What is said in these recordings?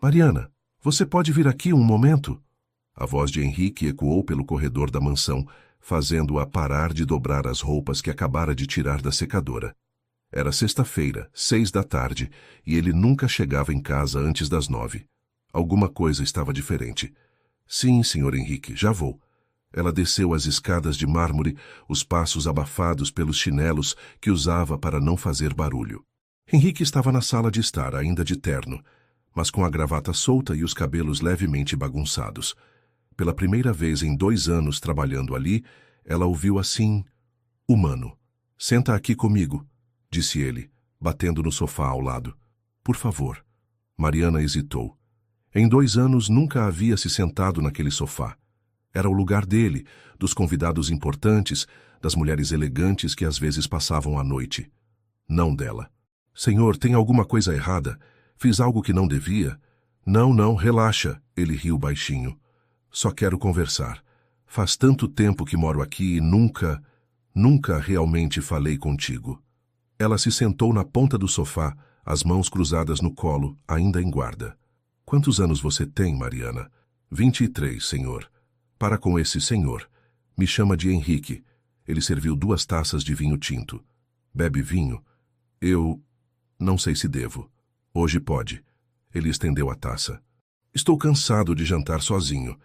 Mariana, você pode vir aqui um momento? A voz de Henrique ecoou pelo corredor da mansão, fazendo-a parar de dobrar as roupas que acabara de tirar da secadora. Era sexta-feira, 6 da tarde, e ele nunca chegava em casa antes das 9. Alguma coisa estava diferente. Sim, Sr. Henrique, já vou. Ela desceu as escadas de mármore, os passos abafados pelos chinelos que usava para não fazer barulho. Henrique estava na sala de estar, ainda de terno, mas com a gravata solta e os cabelos levemente bagunçados. Pela primeira vez em 2 anos trabalhando ali, ela ouviu assim: humano. Senta aqui comigo, disse ele, batendo no sofá ao lado. Por favor. Mariana hesitou. Em 2 anos nunca havia se sentado naquele sofá. Era o lugar dele, dos convidados importantes, das mulheres elegantes que às vezes passavam a noite. Não dela. Senhor, tem alguma coisa errada? Fiz algo que não devia? Não, relaxa, ele riu baixinho. Só quero conversar. Faz tanto tempo que moro aqui e nunca realmente falei contigo. Ela se sentou na ponta do sofá, as mãos cruzadas no colo, ainda em guarda. Quantos anos você tem, Mariana? 23, senhor. Para com esse senhor. Me chama de Henrique. Ele serviu 2 taças de vinho tinto. Bebe vinho? Eu não sei se devo. Hoje pode. Ele estendeu a taça. Estou cansado de jantar sozinho.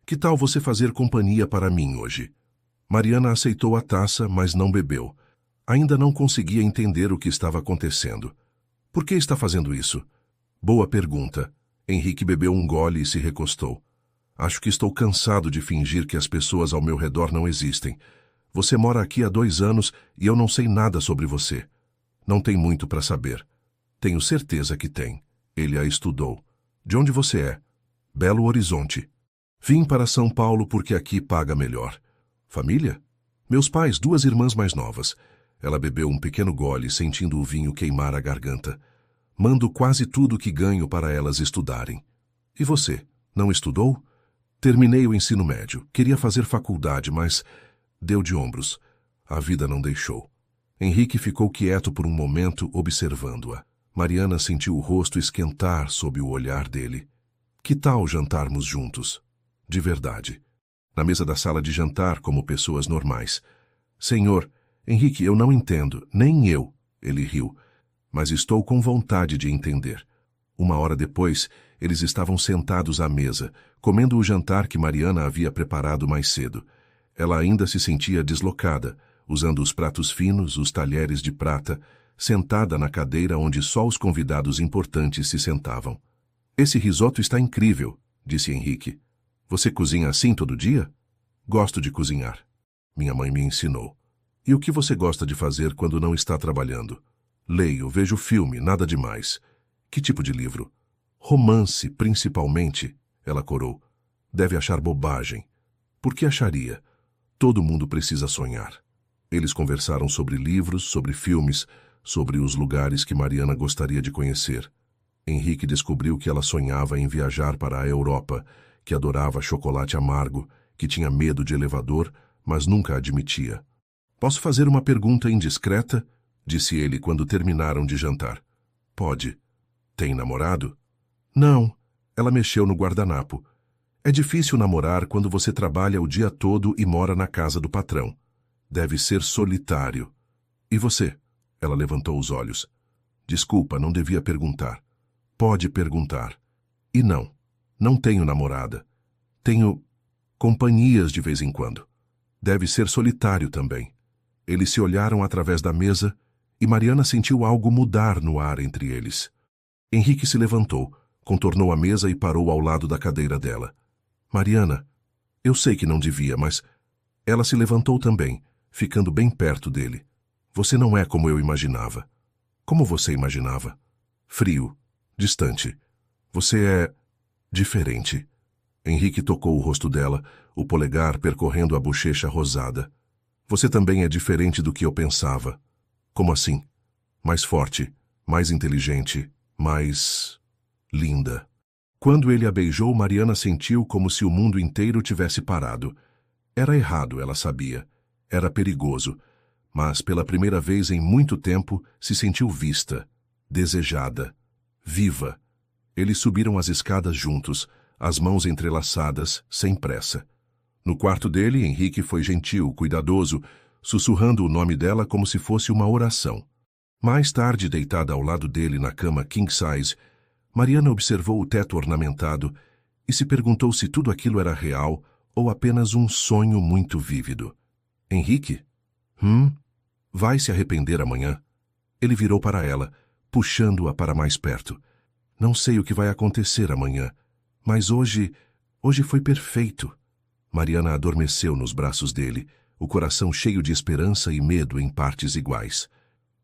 Que tal você fazer companhia para mim hoje? Mariana aceitou a taça, mas não bebeu. Ainda não conseguia entender o que estava acontecendo. Por que está fazendo isso? Boa pergunta. Henrique bebeu um gole e se recostou. Acho que estou cansado de fingir que as pessoas ao meu redor não existem. Você mora aqui há 2 anos e eu não sei nada sobre você. Não tem muito para saber. Tenho certeza que tem. Ele a estudou. De onde você é? Belo Horizonte. Vim para São Paulo porque aqui paga melhor. Família? Meus pais, 2 irmãs mais novas. Ela bebeu um pequeno gole, sentindo o vinho queimar a garganta. Mando quase tudo que ganho para elas estudarem. E você, não estudou? Terminei o ensino médio. Queria fazer faculdade, mas deu de ombros. A vida não deixou. Henrique ficou quieto por um momento, observando-a. Mariana sentiu o rosto esquentar sob o olhar dele. Que tal jantarmos juntos? De verdade. Na mesa da sala de jantar, como pessoas normais. Senhor, Henrique, eu não entendo, nem eu, ele riu. Mas estou com vontade de entender. 1 hora depois, eles estavam sentados à mesa, comendo o jantar que Mariana havia preparado mais cedo. Ela ainda se sentia deslocada, usando os pratos finos, os talheres de prata, sentada na cadeira onde só os convidados importantes se sentavam. Esse risoto está incrível, disse Henrique. Você cozinha assim todo dia? Gosto de cozinhar. Minha mãe me ensinou. E o que você gosta de fazer quando não está trabalhando? Leio, vejo filme, nada demais. Que tipo de livro? Romance, principalmente, ela corou. Deve achar bobagem. Por que acharia? Todo mundo precisa sonhar. Eles conversaram sobre livros, sobre filmes, sobre os lugares que Mariana gostaria de conhecer. Henrique descobriu que ela sonhava em viajar para a Europa, que adorava chocolate amargo, que tinha medo de elevador, mas nunca admitia. Posso fazer uma pergunta indiscreta? Disse ele quando terminaram de jantar. Pode. Tem namorado? Não. Ela mexeu no guardanapo. É difícil namorar quando você trabalha o dia todo e mora na casa do patrão. Deve ser solitário. E você? Ela levantou os olhos. Desculpa, não devia perguntar. Pode perguntar. E não tenho namorada. Tenho companhias de vez em quando. Deve ser solitário também. Eles se olharam através da mesa e Mariana sentiu algo mudar no ar entre eles. Henrique se levantou, contornou a mesa e parou ao lado da cadeira dela. Mariana, eu sei que não devia, mas... Ela se levantou também, ficando bem perto dele. Você não é como eu imaginava. Como você imaginava? Frio, distante. Você é... diferente. Henrique tocou o rosto dela, o polegar percorrendo a bochecha rosada. Você também é diferente do que eu pensava. Como assim? Mais forte, mais inteligente, mais... linda. Quando ele a beijou, Mariana sentiu como se o mundo inteiro tivesse parado. Era errado, ela sabia. Era perigoso. Mas, pela primeira vez em muito tempo, se sentiu vista, desejada, viva. Eles subiram as escadas juntos, as mãos entrelaçadas, sem pressa. No quarto dele, Henrique foi gentil, cuidadoso, sussurrando o nome dela como se fosse uma oração. Mais tarde, deitada ao lado dele na cama king size, Mariana observou o teto ornamentado e se perguntou se tudo aquilo era real ou apenas um sonho muito vívido. Henrique? Vai se arrepender amanhã. Ele virou para ela, puxando-a para mais perto. Não sei o que vai acontecer amanhã, mas hoje foi perfeito. Mariana adormeceu nos braços dele, o coração cheio de esperança e medo em partes iguais.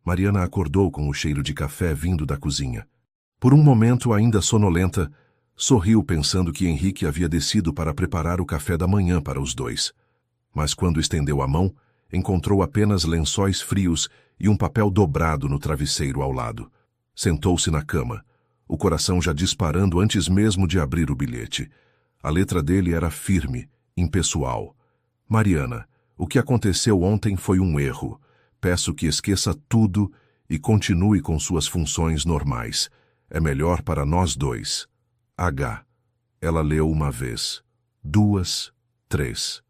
Mariana acordou com o cheiro de café vindo da cozinha. Por um momento, ainda sonolenta, sorriu pensando que Henrique havia descido para preparar o café da manhã para os dois. Mas quando estendeu a mão, encontrou apenas lençóis frios e um papel dobrado no travesseiro ao lado. Sentou-se na cama, o coração já disparando antes mesmo de abrir o bilhete. A letra dele era firme, impessoal. Mariana, o que aconteceu ontem foi um erro. Peço que esqueça tudo e continue com suas funções normais. É melhor para nós dois. H. Ela leu uma vez, 2, 3.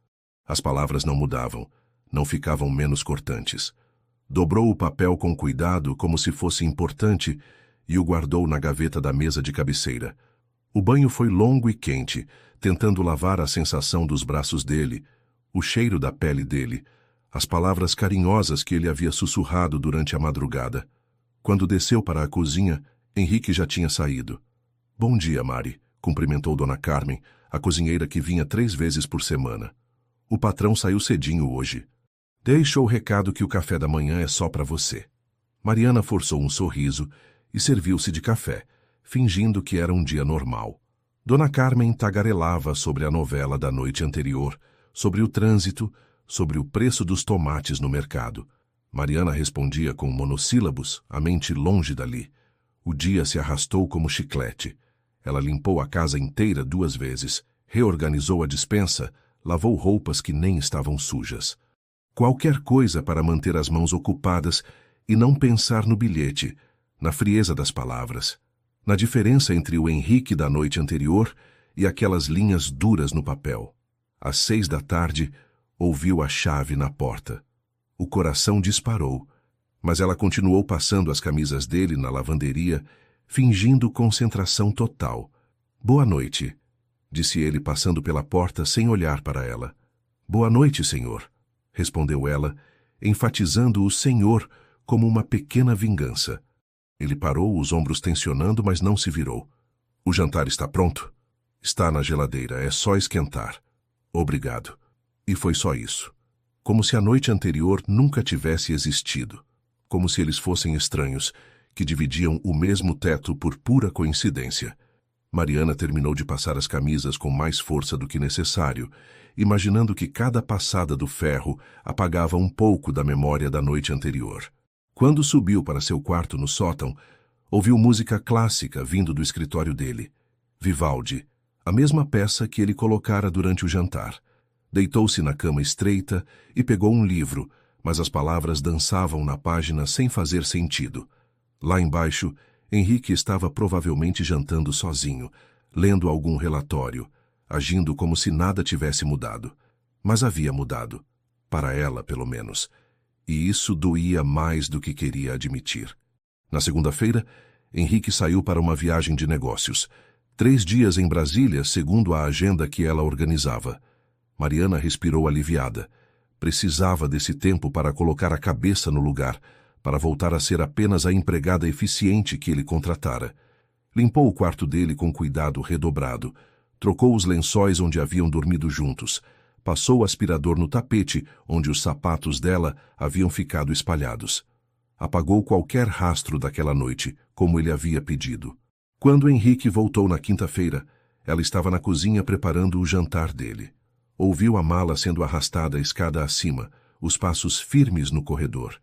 As palavras não mudavam, não ficavam menos cortantes. Dobrou o papel com cuidado, como se fosse importante, e o guardou na gaveta da mesa de cabeceira. O banho foi longo e quente, tentando lavar a sensação dos braços dele, o cheiro da pele dele, as palavras carinhosas que ele havia sussurrado durante a madrugada. Quando desceu para a cozinha, Henrique já tinha saído. Bom dia, Mari, cumprimentou Dona Carmen, a cozinheira que vinha 3 vezes por semana. O patrão saiu cedinho hoje. Deixou o recado que o café da manhã é só para você. Mariana forçou um sorriso e serviu-se de café, fingindo que era um dia normal. Dona Carmen tagarelava sobre a novela da noite anterior, sobre o trânsito, sobre o preço dos tomates no mercado. Mariana respondia com monossílabos, a mente longe dali. O dia se arrastou como chiclete. Ela limpou a casa inteira 2 vezes, reorganizou a despensa, lavou roupas que nem estavam sujas. Qualquer coisa para manter as mãos ocupadas e não pensar no bilhete, na frieza das palavras, na diferença entre o Henrique da noite anterior e aquelas linhas duras no papel. Às 6 da tarde, ouviu a chave na porta. O coração disparou, mas ela continuou passando as camisas dele na lavanderia, fingindo concentração total. Boa noite, disse ele passando pela porta sem olhar para ela. Boa noite, senhor, respondeu ela, enfatizando o senhor como uma pequena vingança. Ele parou, os ombros tensionando, mas não se virou. O jantar está pronto? Está na geladeira, é só esquentar. Obrigado. E foi só isso. Como se a noite anterior nunca tivesse existido. Como se eles fossem estranhos, que dividiam o mesmo teto por pura coincidência. Mariana terminou de passar as camisas com mais força do que necessário, imaginando que cada passada do ferro apagava um pouco da memória da noite anterior. Quando subiu para seu quarto no sótão, ouviu música clássica vindo do escritório dele. Vivaldi, a mesma peça que ele colocara durante o jantar. Deitou-se na cama estreita e pegou um livro, mas as palavras dançavam na página sem fazer sentido. Lá embaixo, Henrique estava provavelmente jantando sozinho, lendo algum relatório, agindo como se nada tivesse mudado. Mas havia mudado. Para ela, pelo menos. E isso doía mais do que queria admitir. Na segunda-feira, Henrique saiu para uma viagem de negócios. 3 dias em Brasília, segundo a agenda que ela organizava. Mariana respirou aliviada. Precisava desse tempo para colocar a cabeça no lugar, para voltar a ser apenas a empregada eficiente que ele contratara. Limpou o quarto dele com cuidado redobrado. Trocou os lençóis onde haviam dormido juntos. Passou o aspirador no tapete, onde os sapatos dela haviam ficado espalhados. Apagou qualquer rastro daquela noite, como ele havia pedido. Quando Henrique voltou na quinta-feira, ela estava na cozinha preparando o jantar dele. Ouviu a mala sendo arrastada a escada acima, os passos firmes no corredor.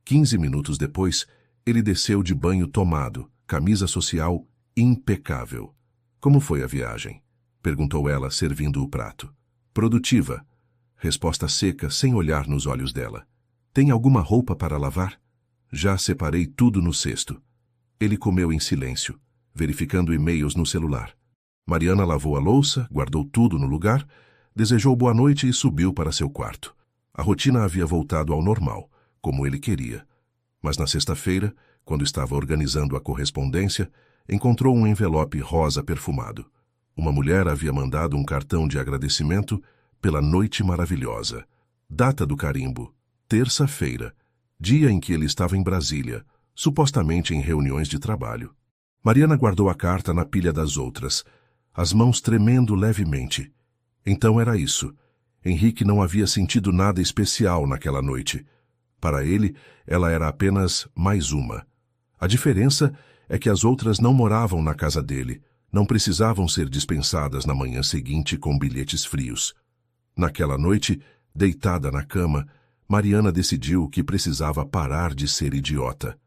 15 minutos depois, ele desceu de banho tomado, camisa social impecável. Como foi a viagem? Perguntou ela, servindo o prato. Produtiva. Resposta seca, sem olhar nos olhos dela. Tem alguma roupa para lavar? Já separei tudo no cesto. Ele comeu em silêncio. verificando e-mails no celular. Mariana lavou a louça, guardou tudo no lugar, desejou boa noite e subiu para seu quarto. A rotina havia voltado ao normal, como ele queria. Mas na sexta-feira, quando estava organizando a correspondência, encontrou um envelope rosa perfumado. Uma mulher havia mandado um cartão de agradecimento pela noite maravilhosa. Data do carimbo: terça-feira, dia em que ele estava em Brasília, supostamente em reuniões de trabalho. Mariana guardou a carta na pilha das outras, as mãos tremendo levemente. Então era isso. Henrique não havia sentido nada especial naquela noite. Para ele, ela era apenas mais uma. A diferença é que as outras não moravam na casa dele, não precisavam ser dispensadas na manhã seguinte com bilhetes frios. Naquela noite, deitada na cama, Mariana decidiu que precisava parar de ser idiota.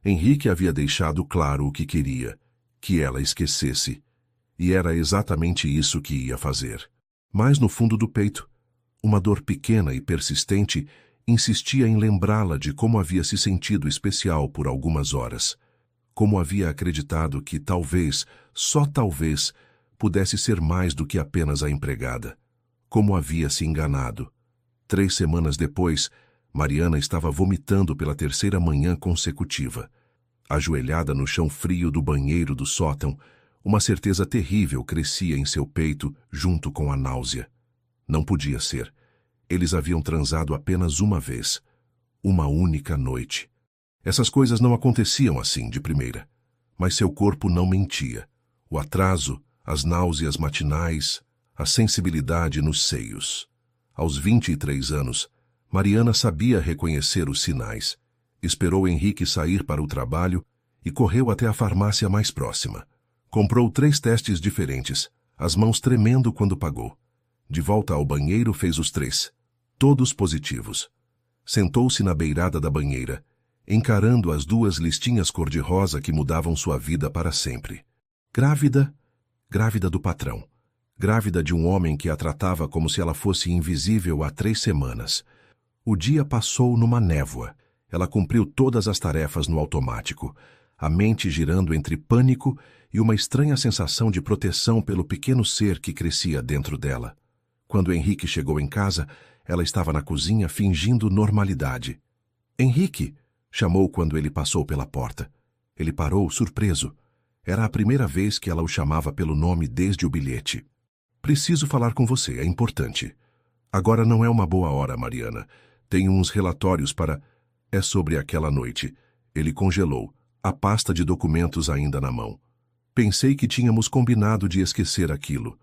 Henrique havia deixado claro o que queria, que ela esquecesse. E era exatamente isso que ia fazer. Mas no fundo do peito, uma dor pequena e persistente insistia em lembrá-la de como havia se sentido especial por algumas horas. Como havia acreditado que talvez, só talvez, pudesse ser mais do que apenas a empregada. Como havia se enganado. 3 semanas depois, Mariana estava vomitando pela terceira manhã consecutiva. Ajoelhada no chão frio do banheiro do sótão, uma certeza terrível crescia em seu peito junto com a náusea. Não podia ser. Eles haviam transado apenas uma vez. Uma única noite. Essas coisas não aconteciam assim de primeira. Mas seu corpo não mentia. O atraso, as náuseas matinais, a sensibilidade nos seios. Aos 23 anos, Mariana sabia reconhecer os sinais. Esperou Henrique sair para o trabalho e correu até a farmácia mais próxima. Comprou 3 testes diferentes, as mãos tremendo quando pagou. De volta ao banheiro, fez os 3. Todos positivos. Sentou-se na beirada da banheira, encarando as 2 listinhas cor-de-rosa que mudavam sua vida para sempre. Grávida, grávida do patrão. Grávida de um homem que a tratava como se ela fosse invisível há 3 semanas. O dia passou numa névoa. Ela cumpriu todas as tarefas no automático, a mente girando entre pânico e uma estranha sensação de proteção pelo pequeno ser que crescia dentro dela. Quando Henrique chegou em casa, ela estava na cozinha fingindo normalidade. Henrique! Chamou quando ele passou pela porta. Ele parou, surpreso. Era a primeira vez que ela o chamava pelo nome desde o bilhete. Preciso falar com você, é importante. Agora não é uma boa hora, Mariana. Tenho uns relatórios para... É sobre aquela noite. Ele congelou, a pasta de documentos ainda na mão. Pensei que tínhamos combinado de esquecer aquilo.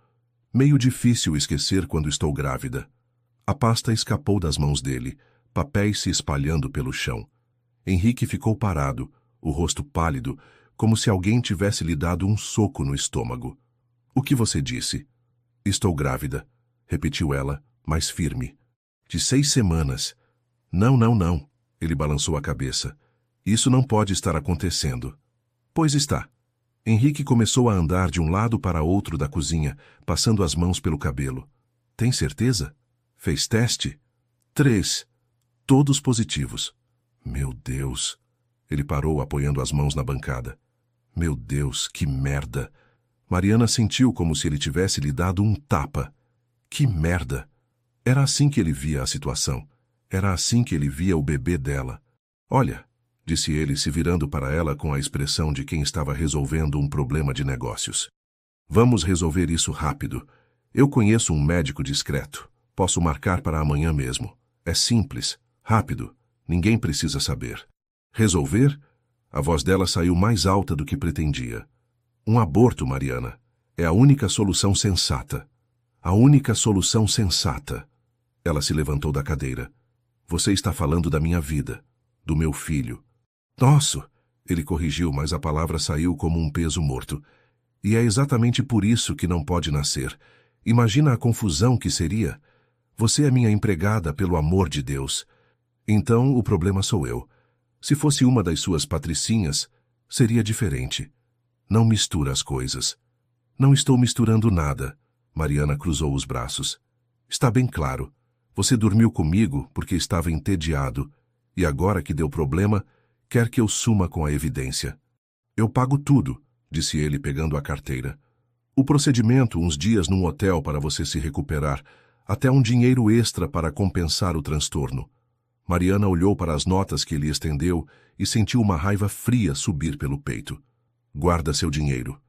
Meio difícil esquecer quando estou grávida. A pasta escapou das mãos dele, papéis se espalhando pelo chão. Henrique ficou parado, o rosto pálido, como se alguém tivesse lhe dado um soco no estômago. O que você disse? Estou grávida, repetiu ela, mais firme. De 6 semanas. Não, não, não. Ele balançou a cabeça. Isso não pode estar acontecendo. Pois está. Henrique começou a andar de um lado para outro da cozinha, passando as mãos pelo cabelo. Tem certeza? Fez teste? 3. Todos positivos. Meu Deus. Ele parou, apoiando as mãos na bancada. Meu Deus, que merda. Mariana sentiu como se ele tivesse lhe dado um tapa. Que merda. Era assim que ele via a situação. Era assim que ele via o bebê dela. Olha, disse ele, se virando para ela com a expressão de quem estava resolvendo um problema de negócios. Vamos resolver isso rápido. Eu conheço um médico discreto. Posso marcar para amanhã mesmo. É simples, rápido. Ninguém precisa saber. Resolver? A voz dela saiu mais alta do que pretendia. Um aborto, Mariana. É a única solução sensata. A única solução sensata. Ela se levantou da cadeira. Você está falando da minha vida, do meu filho. Nossa! Ele corrigiu, mas a palavra saiu como um peso morto. E é exatamente por isso que não pode nascer. Imagina a confusão que seria. Você é minha empregada, pelo amor de Deus. Então o problema sou eu. Se fosse uma das suas patricinhas, seria diferente. Não mistura as coisas. Não estou misturando nada. Mariana cruzou os braços. Está bem claro. Você dormiu comigo porque estava entediado, e agora que deu problema, quer que eu suma com a evidência. Eu pago tudo, disse ele pegando a carteira. O procedimento, uns dias num hotel para você se recuperar, até um dinheiro extra para compensar o transtorno. Mariana olhou para as notas que ele estendeu e sentiu uma raiva fria subir pelo peito. Guarda seu dinheiro.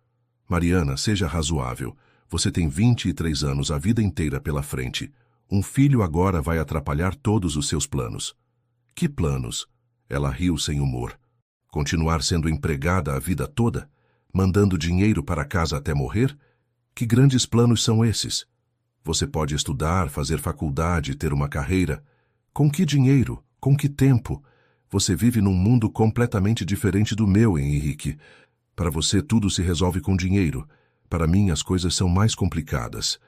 Mariana, seja razoável. Você tem 23 anos, a vida inteira pela frente. Um filho agora vai atrapalhar todos os seus planos. Que planos? Ela riu sem humor. Continuar sendo empregada a vida toda? Mandando dinheiro para casa até morrer? Que grandes planos são esses? Você pode estudar, fazer faculdade, ter uma carreira. Com que dinheiro? Com que tempo? Você vive num mundo completamente diferente do meu, Henrique. Para você tudo se resolve com dinheiro. Para mim as coisas são mais complicadas.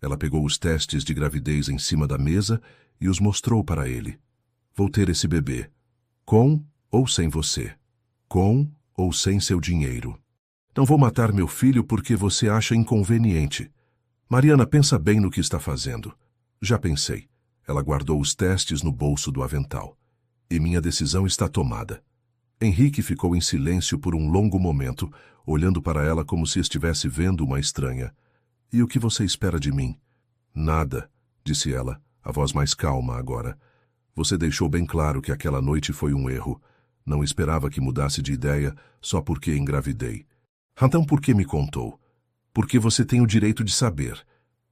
Ela pegou os testes de gravidez em cima da mesa e os mostrou para ele. Vou ter esse bebê. Com ou sem você. Com ou sem seu dinheiro. Não vou matar meu filho porque você acha inconveniente. Mariana, pensa bem no que está fazendo. Já pensei. Ela guardou os testes no bolso do avental. E minha decisão está tomada. Henrique ficou em silêncio por um longo momento, olhando para ela como se estivesse vendo uma estranha. E o que você espera de mim? Nada, disse ela, a voz mais calma agora. Você deixou bem claro que aquela noite foi um erro. Não esperava que mudasse de ideia só porque engravidei. Então por que me contou? Porque você tem o direito de saber.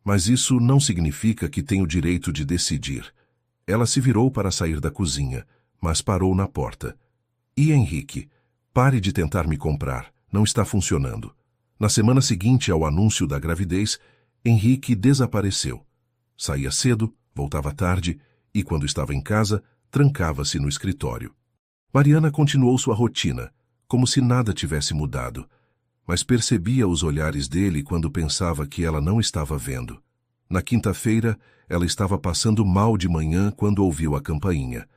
Mas isso não significa que tem o direito de decidir. Ela se virou para sair da cozinha, mas parou na porta. E Henrique, pare de tentar me comprar. Não está funcionando. Na semana seguinte ao anúncio da gravidez, Henrique desapareceu. Saía cedo, voltava tarde e, quando estava em casa, trancava-se no escritório. Mariana continuou sua rotina, como se nada tivesse mudado, mas percebia os olhares dele quando pensava que ela não estava vendo. Na quinta-feira, ela estava passando mal de manhã quando ouviu a campainha.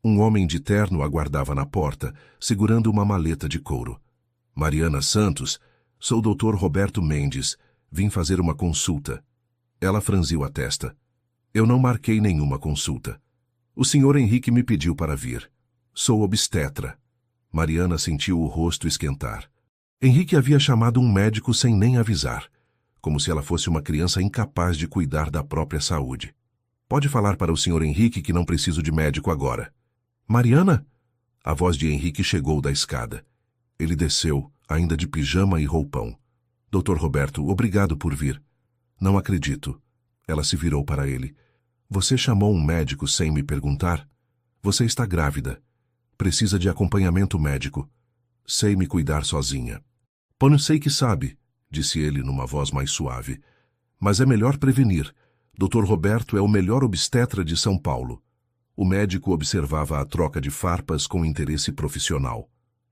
Um homem de terno aguardava na porta, segurando uma maleta de couro. Mariana Santos, sou o Dr. Roberto Mendes, vim fazer uma consulta. Ela franziu a testa. Eu não marquei nenhuma consulta. O Sr. Henrique me pediu para vir. Sou obstetra. Mariana sentiu o rosto esquentar. Henrique havia chamado um médico sem nem avisar, como se ela fosse uma criança incapaz de cuidar da própria saúde. Pode falar para o Sr. Henrique que não preciso de médico agora. Mariana? A voz de Henrique chegou da escada. Ele desceu, ainda de pijama e roupão. Dr. Roberto, obrigado por vir. Não acredito. Ela se virou para ele. Você chamou um médico sem me perguntar? Você está grávida. Precisa de acompanhamento médico. Sei me cuidar sozinha. Pano sei que sabe, disse ele numa voz mais suave. Mas é melhor prevenir. Dr. Roberto é o melhor obstetra de São Paulo. O médico observava a troca de farpas com interesse profissional.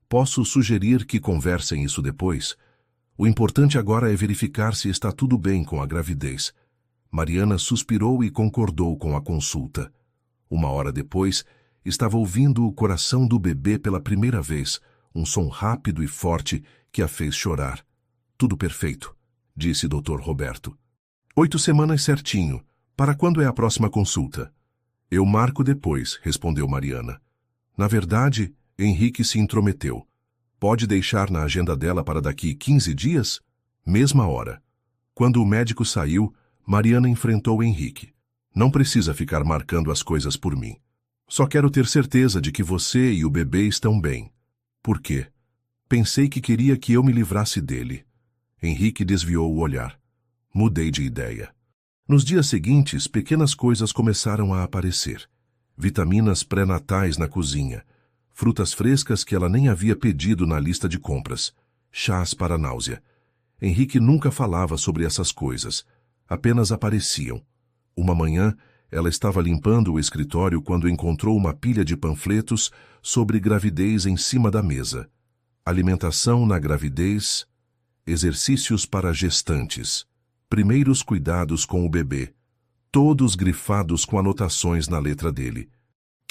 Posso sugerir que conversem isso depois? O importante agora é verificar se está tudo bem com a gravidez. Mariana suspirou e concordou com a consulta. Uma hora depois, estava ouvindo o coração do bebê pela primeira vez, um som rápido e forte que a fez chorar. Tudo perfeito, disse Dr. Roberto. 8 semanas certinho. Para quando é a próxima consulta? Eu marco depois, respondeu Mariana. Na verdade, Henrique se intrometeu. Pode deixar na agenda dela para daqui 15 dias? Mesma hora. Quando o médico saiu, Mariana enfrentou Henrique. Não precisa ficar marcando as coisas por mim. Só quero ter certeza de que você e o bebê estão bem. Por quê? Pensei que queria que eu me livrasse dele. Henrique desviou o olhar. Mudei de ideia. Nos dias seguintes, pequenas coisas começaram a aparecer. Vitaminas pré-natais na cozinha. Frutas frescas que ela nem havia pedido na lista de compras. Chás para náusea. Henrique nunca falava sobre essas coisas. Apenas apareciam. Uma manhã, ela estava limpando o escritório quando encontrou uma pilha de panfletos sobre gravidez em cima da mesa. Alimentação na gravidez, exercícios para gestantes, primeiros cuidados com o bebê, todos grifados com anotações na letra dele.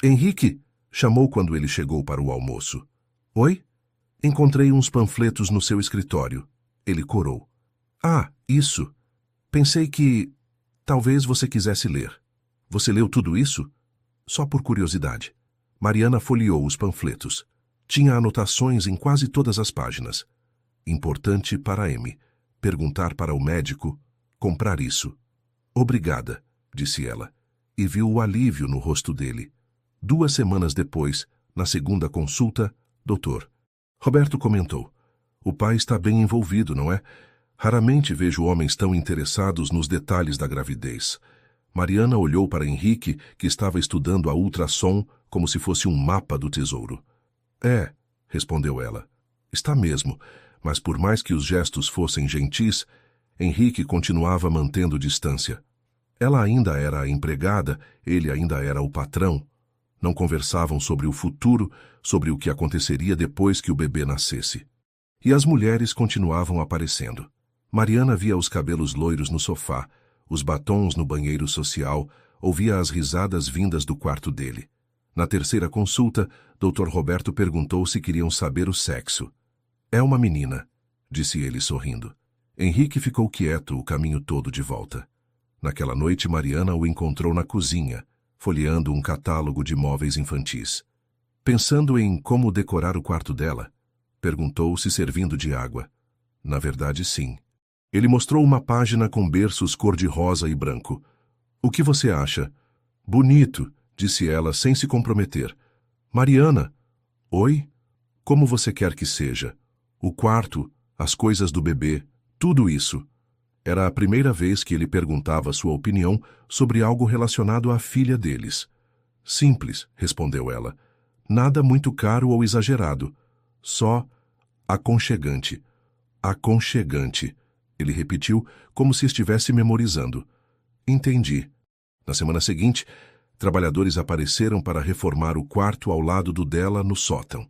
Henrique, chamou quando ele chegou para o almoço. Oi? Encontrei uns panfletos no seu escritório. Ele corou. Ah, isso. Pensei que talvez você quisesse ler. Você leu tudo isso? Só por curiosidade. Mariana folheou os panfletos. Tinha anotações em quase todas as páginas. Importante para M. Perguntar para o médico. Comprar isso. Obrigada, disse ela, e viu o alívio no rosto dele. 2 semanas depois, na segunda consulta, doutor. Roberto comentou. O pai está bem envolvido, não é? Raramente vejo homens tão interessados nos detalhes da gravidez. Mariana olhou para Henrique, que estava estudando a ultrassom como se fosse um mapa do tesouro. É, respondeu ela. Está mesmo, mas por mais que os gestos fossem gentis, Henrique continuava mantendo distância. Ela ainda era a empregada, ele ainda era o patrão. Não conversavam sobre o futuro, sobre o que aconteceria depois que o bebê nascesse. E as mulheres continuavam aparecendo. Mariana via os cabelos loiros no sofá, os batons no banheiro social, ouvia as risadas vindas do quarto dele. Na terceira consulta, Dr. Roberto perguntou se queriam saber o sexo. É uma menina, disse ele sorrindo. Henrique ficou quieto o caminho todo de volta. Naquela noite, Mariana o encontrou na cozinha, folheando um catálogo de móveis infantis. Pensando em como decorar o quarto dela, perguntou se servindo de água. Na verdade, sim. Ele mostrou uma página com berços cor-de-rosa e branco. O que você acha? Bonito, disse ela sem se comprometer. Mariana. Oi? Como você quer que seja? O quarto, as coisas do bebê, tudo isso. Era a primeira vez que ele perguntava sua opinião sobre algo relacionado à filha deles. Simples, respondeu ela. Nada muito caro ou exagerado. Só aconchegante. Aconchegante. Ele repetiu como se estivesse memorizando. Entendi. Na semana seguinte, trabalhadores apareceram para reformar o quarto ao lado do dela no sótão.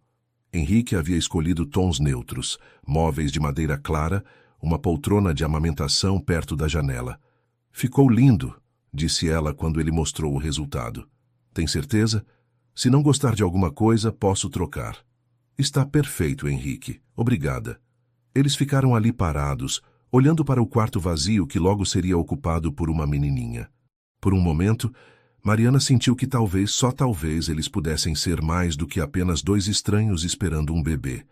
Henrique havia escolhido tons neutros, móveis de madeira clara, uma poltrona de amamentação perto da janela. Ficou lindo, disse ela quando ele mostrou o resultado. Tem certeza? Se não gostar de alguma coisa, posso trocar. Está perfeito, Henrique. Obrigada. Eles ficaram ali parados, olhando para o quarto vazio que logo seria ocupado por uma menininha. Por um momento, Mariana sentiu que talvez, só talvez, eles pudessem ser mais do que apenas 2 estranhos esperando um bebê.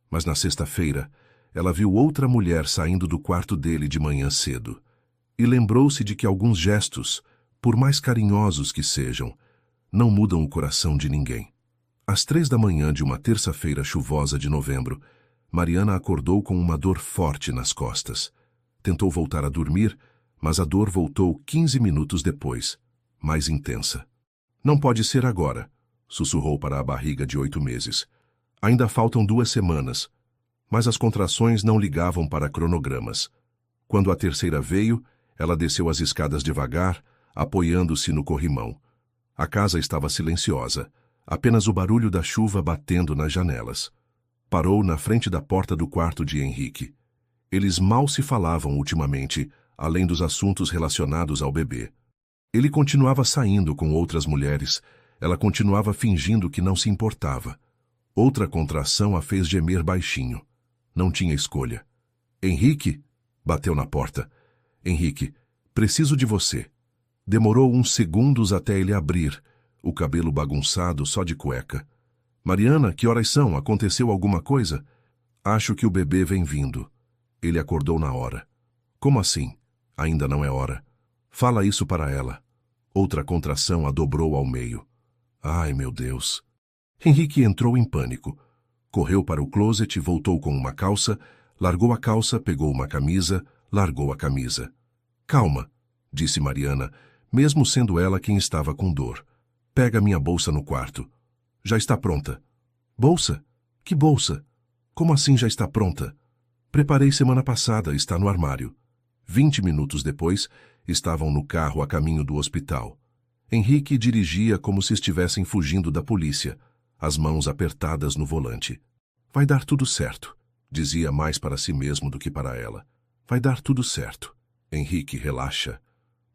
Mas na sexta-feira, ela viu outra mulher saindo do quarto dele de manhã cedo. E lembrou-se de que alguns gestos, por mais carinhosos que sejam, não mudam o coração de ninguém. Às 3 da manhã de uma terça-feira chuvosa de novembro, Mariana acordou com uma dor forte nas costas. Tentou voltar a dormir, mas a dor voltou 15 minutos depois, mais intensa. Não pode ser agora, sussurrou para a barriga de 8 meses. Ainda faltam 2 semanas, mas as contrações não ligavam para cronogramas. Quando a terceira veio, ela desceu as escadas devagar, apoiando-se no corrimão. A casa estava silenciosa, apenas o barulho da chuva batendo nas janelas. Parou na frente da porta do quarto de Henrique. Eles mal se falavam ultimamente, além dos assuntos relacionados ao bebê. Ele continuava saindo com outras mulheres, ela continuava fingindo que não se importava. Outra contração a fez gemer baixinho. Não tinha escolha. Henrique? Bateu na porta. Henrique, preciso de você. Demorou uns segundos até ele abrir, o cabelo bagunçado só de cueca. Mariana, que horas são? Aconteceu alguma coisa? Acho que o bebê vem vindo. Ele acordou na hora. Como assim? Ainda não é hora. Fala isso para ela. Outra contração a dobrou ao meio. Ai, meu Deus. Henrique entrou em pânico. Correu para o closet, voltou com uma calça, largou a calça, pegou uma camisa, largou a camisa. Calma, disse Mariana, mesmo sendo ela quem estava com dor. Pega minha bolsa no quarto. Já está pronta. Bolsa? Que bolsa? Como assim já está pronta? Preparei semana passada, está no armário. 20 minutos depois, estavam no carro a caminho do hospital. Henrique dirigia como se estivessem fugindo da polícia, as mãos apertadas no volante. Vai dar tudo certo, dizia mais para si mesmo do que para ela. Vai dar tudo certo. Henrique, relaxa.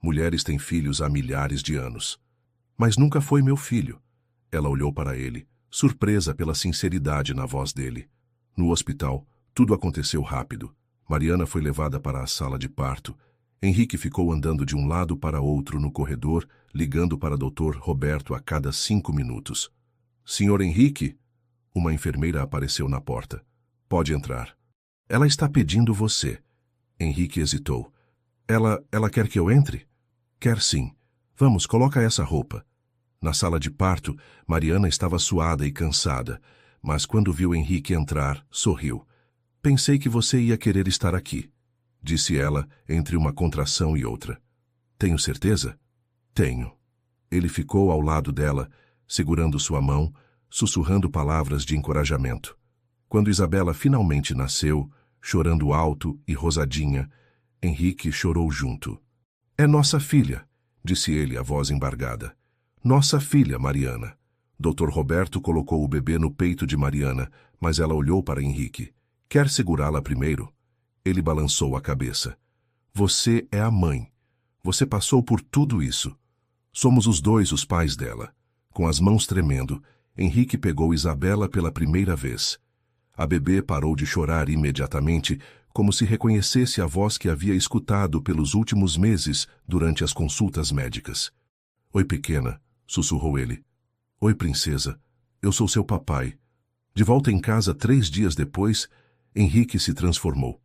Mulheres têm filhos há milhares de anos. Mas nunca foi meu filho. Ela olhou para ele, surpresa pela sinceridade na voz dele. No hospital, tudo aconteceu rápido. Mariana foi levada para a sala de parto. Henrique ficou andando de um lado para outro no corredor, ligando para Dr. Roberto a cada 5 minutos. Senhor Henrique? Uma enfermeira apareceu na porta. Pode entrar. Ela está pedindo você. Henrique hesitou. Ela quer que eu entre? Quer sim. Vamos, coloca essa roupa. Na sala de parto, Mariana estava suada e cansada, mas quando viu Henrique entrar, sorriu. Pensei que você ia querer estar aqui, disse ela entre uma contração e outra. Tenho certeza? Tenho. Ele ficou ao lado dela, segurando sua mão, sussurrando palavras de encorajamento. Quando Isabela finalmente nasceu, chorando alto e rosadinha, Henrique chorou junto. É nossa filha, disse ele, a voz embargada. Nossa filha, Mariana. Dr. Roberto colocou o bebê no peito de Mariana, mas ela olhou para Henrique. Quer segurá-la primeiro? Ele balançou a cabeça. Você é a mãe. Você passou por tudo isso. Somos os dois os pais dela. Com as mãos tremendo, Henrique pegou Isabela pela primeira vez. A bebê parou de chorar imediatamente, como se reconhecesse a voz que havia escutado pelos últimos meses durante as consultas médicas. Oi, pequena, sussurrou ele. Oi, princesa. Eu sou seu papai. De volta em casa 3 dias depois, Henrique se transformou.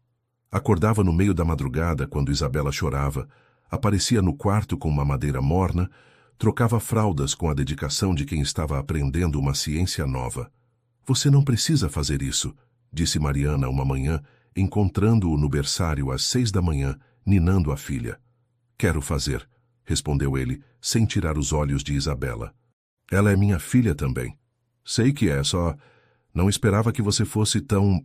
Acordava no meio da madrugada quando Isabela chorava, aparecia no quarto com uma madeira morna, trocava fraldas com a dedicação de quem estava aprendendo uma ciência nova. Você não precisa fazer isso, disse Mariana uma manhã, encontrando-o no berçário às 6 da manhã, ninando a filha. Quero fazer, respondeu ele, sem tirar os olhos de Isabela. Ela é minha filha também. Sei que é, só não esperava que você fosse tão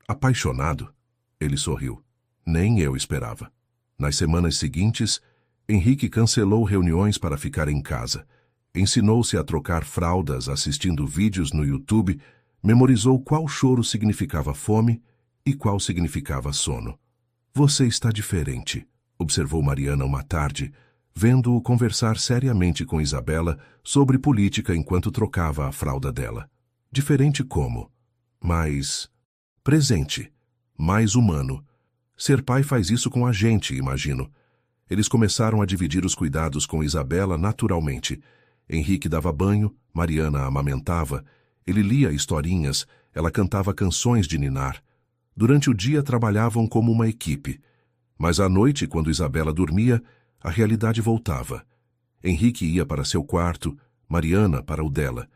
apaixonado. Ele sorriu. Nem eu esperava. Nas semanas seguintes, Henrique cancelou reuniões para ficar em casa. Ensinou-se a trocar fraldas assistindo vídeos no YouTube, memorizou qual choro significava fome e qual significava sono. Você está diferente, observou Mariana uma tarde, vendo-o conversar seriamente com Isabela sobre política enquanto trocava a fralda dela. Diferente como? Mais presente, mais humano. Ser pai faz isso com a gente, imagino. Eles começaram a dividir os cuidados com Isabela naturalmente. Henrique dava banho, Mariana a amamentava, ele lia historinhas, ela cantava canções de ninar. Durante o dia trabalhavam como uma equipe. Mas à noite, quando Isabela dormia, a realidade voltava. Henrique ia para seu quarto, Mariana para o dela.